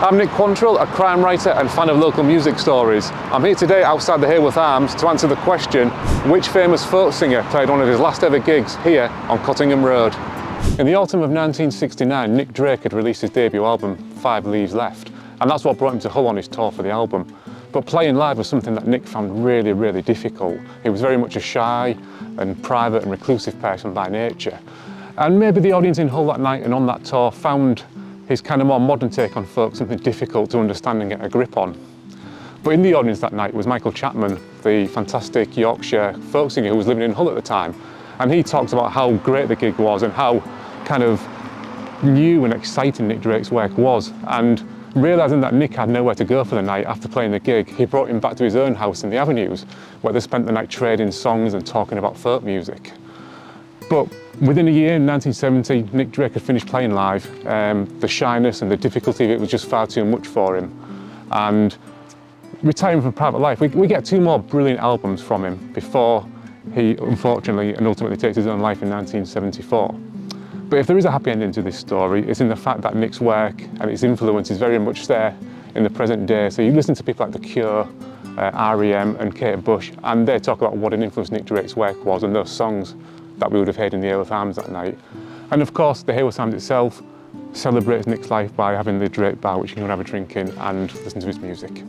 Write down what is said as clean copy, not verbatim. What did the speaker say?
I'm Nick Quantrill, a crime writer and fan of local music stories. I'm here today outside the Hayworth Arms to answer the question, which famous folk singer played one of his last ever gigs here on Cottingham Road? In the autumn of 1969, Nick Drake had released his debut album, 5 Leaves Left, and that's what brought him to Hull on his tour for the album. But playing live was something that Nick found really difficult. He was very much a shy and private and reclusive person by nature. And maybe the audience in Hull that night and on that tour found his kind of more modern take on folk something difficult to understand and get a grip on. But in the audience that night was Michael Chapman, the fantastic Yorkshire folk singer who was living in Hull at the time. And he talked about how great the gig was and how kind of new and exciting Nick Drake's work was. And realising that Nick had nowhere to go for the night after playing the gig, he brought him back to his own house in the Avenues, where they spent the night trading songs and talking about folk music. But within a year, in 1970, Nick Drake had finished playing live. The shyness and the difficulty of it was just far too much for him. And retiring from private life, we get 2 more brilliant albums from him before he unfortunately and ultimately takes his own life in 1974. But if there is a happy ending to this story, it's in the fact that Nick's work and its influence is very much there in the present day. So you listen to people like The Cure, R.E.M. and Kate Bush, and they talk about what an influence Nick Drake's work was and those songs that we would have heard in the Hayworth Arms that night. And of course, the Hayworth Arms itself celebrates Nick's life by having the Drake Bar, which you can have a drink in and listen to his music.